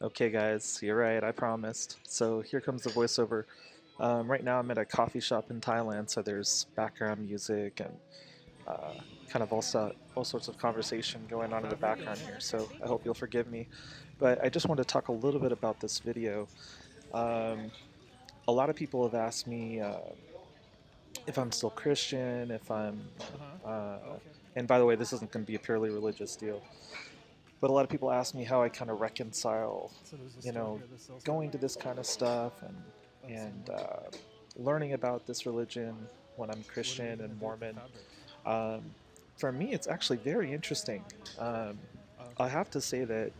Okay, guys, you're right. I promised. So here comes the voiceover. Right now, I'm at a coffee shop in Thailand, so there's background music and uh, kind of all sorts of conversation going on in the background here. So I hope you'll forgive me. But I just want to talk a little bit about this video. Um, a lot of people have asked me if I'm still Christian, if I'm, uh, and by the way, this isn't going to be a purely religious deal. But a lot of people ask me how I kind of reconcile, you know, going to this kind of stuff and learning about this religion when I'm Christian and Mormon. Um, for me, it's actually very interesting. Um, I have to say that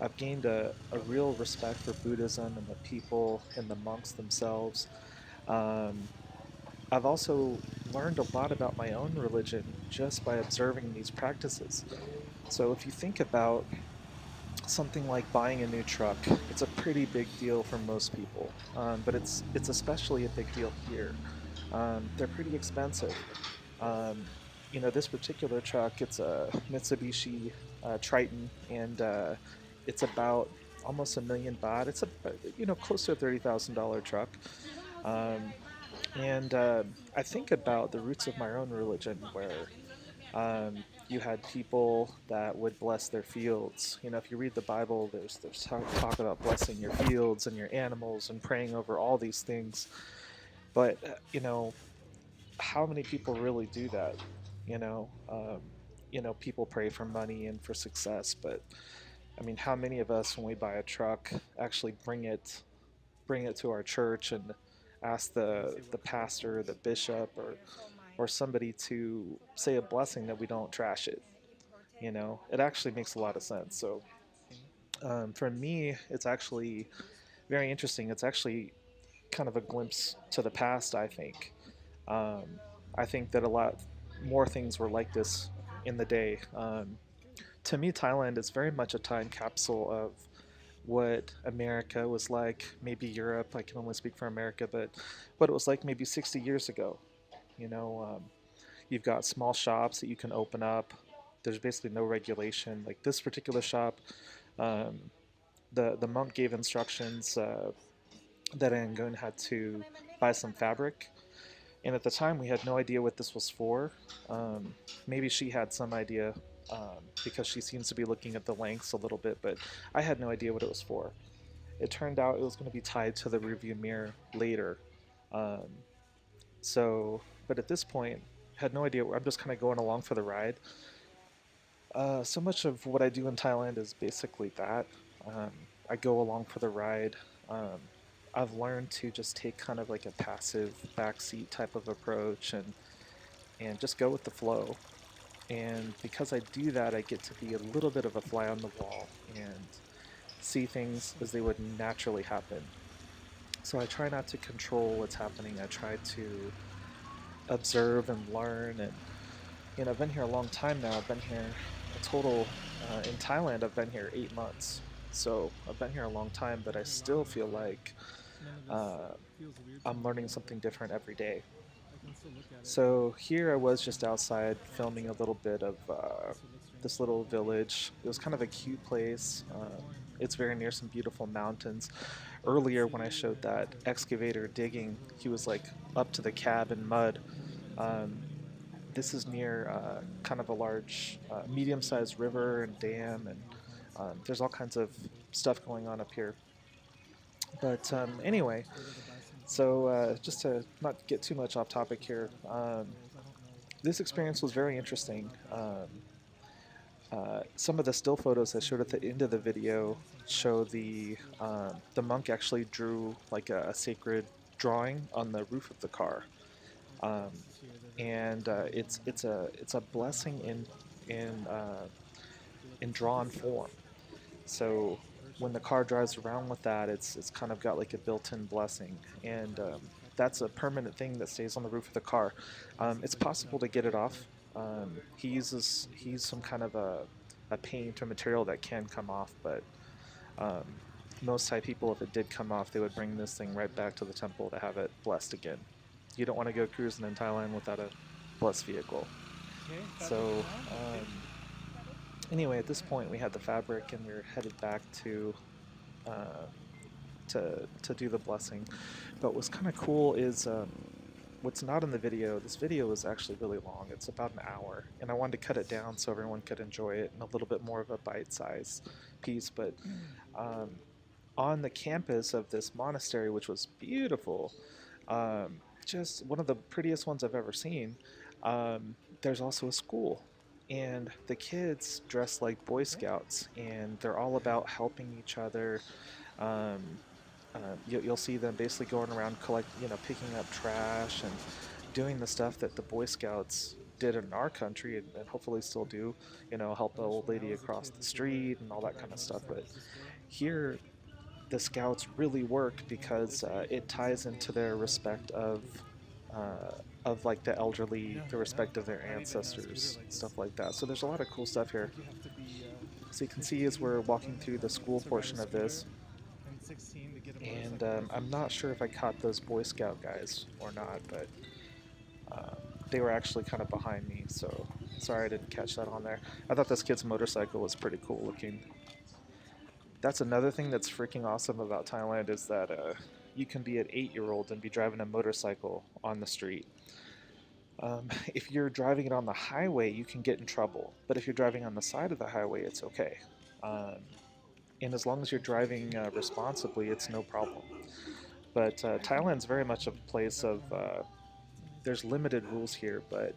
I've gained a real respect for Buddhism and the people and the monks themselves. Um, I've also learned a lot about my own religion just by observing these practices. So if you think about something like buying a new truck, it's a pretty big deal for most people, but it's especially a big deal here. They're pretty expensive. Um, this particular truck, it's a Mitsubishi Triton, and it's about almost 1 million baht. It's a close to a $30,000 truck. Um, and I think about the roots of my own religion, where you had people that would bless their fields. If you read the Bible, there's talk about blessing your fields and your animals and praying over all these things. But how many people really do that? You know, um, people pray for money and for success, but I mean, how many of us, when we buy a truck, actually bring it to our church and ask the pastor, the bishop, or somebody to say a blessing that we don't trash it? It actually makes a lot of sense. So for me, it's actually very interesting. It's actually kind of a glimpse to the past, I think. Um, I think that a lot more things were like this in the day. To me, Thailand is very much a time capsule of what America was like, maybe Europe. I can only speak for America, but what it was like maybe 60 years ago. You know, um, you've got small shops that you can open up. There's basically no regulation. Like this particular shop, um, the monk gave instructions that Angun had to buy some fabric, and at the time we had no idea what this was for. Maybe she had some idea because she seems to be looking at the lengths a little bit, but I had no idea what it was for. It turned out it was going to be tied to the review mirror later. Um, but at this point, had no idea. I'm just kind of going along for the ride. So much of what I do in Thailand is basically that. Um, I go along for the ride. Um, I've learned to just take kind of like a passive backseat type of approach and just go with the flow. And because I do that, I get to be a little bit of a fly on the wall and see things as they would naturally happen. So I try not to control what's happening. I try to observe and learn. And I've been here a long time now. I've been here a total in Thailand. I've been here 8 months. So I've been here a long time, but I still feel like uh, I'm learning something different every day. So here I was just outside filming a little bit of this little village. It was kind of a cute place. It's very near some beautiful mountains. Earlier, when I showed that excavator digging, he was like up to the cab in mud. Um, this is near kind of a large, medium-sized river and dam, and there's all kinds of stuff going on up here. But anyway, so just to not get too much off topic here, this experience was very interesting. Some of the still photos I showed at the end of the video show the monk actually drew like a sacred drawing on the roof of the car, um, and it's a blessing in drawn form. So when the car drives around with that, it's kind of got like a built-in blessing, and that's a permanent thing that stays on the roof of the car. It's possible to get it off. He used some kind of a paint or material that can come off, but um, most Thai people, if it did come off, they would bring this thing right back to the temple to have it blessed again. You don't want to go cruising in Thailand without a blessed vehicle. So anyway, at this point, we had the fabric and we were headed back to um, to do the blessing. But what's kind of cool is what's not in the video. This video is actually really long. It's about an hour, and I wanted to cut it down so everyone could enjoy it in a little bit more of a bite-size piece. But um, on the campus of this monastery, which was beautiful, just one of the prettiest ones I've ever seen. There's also a school, and the kids dress like Boy Scouts, and they're all about helping each other. Um, you'll see them basically going around picking up trash and doing the stuff that the Boy Scouts did in our country and hopefully still do. Help the old lady across the street and all that kind of stuff. But here, the scouts really work because it ties into their respect of like the elderly, the respect of their ancestors, stuff like that. So there's a lot of cool stuff here. So you can see as we're walking through the school portion of this, and I'm not sure if I caught those Boy Scout guys or not, but um, they were actually kind of behind me, so sorry I didn't catch that on there. I thought this kid's motorcycle was pretty cool looking. That's another thing that's freaking awesome about Thailand is that you can be an 8-year-old and be driving a motorcycle on the street. If you're driving it on the highway, you can get in trouble, but if you're driving on the side of the highway, it's okay. Um, and as long as you're driving responsibly, it's no problem. But Thailand's very much a place of there's limited rules here, but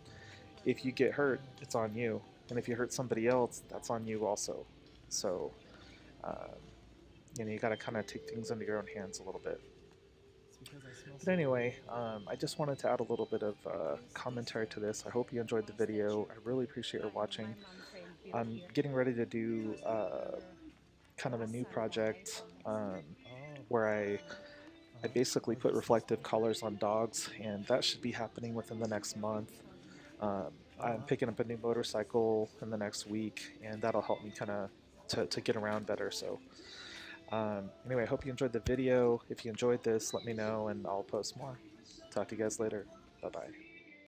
if you get hurt, it's on you, and if you hurt somebody else, that's on you also. So uh, you got to kind of take things into your own hands a little bit. But anyway, I just wanted to add a little bit of commentary to this. I hope you enjoyed the video. I really appreciate your watching. I'm getting ready to do kind of a new project where I basically put reflective collars on dogs, and that should be happening within the next month. I'm picking up a new motorcycle in the next week, and that'll help me kind of to get around better. So anyway, I hope you enjoyed the video. If you enjoyed this, let me know, and I'll post more. Talk to you guys later. Bye-bye.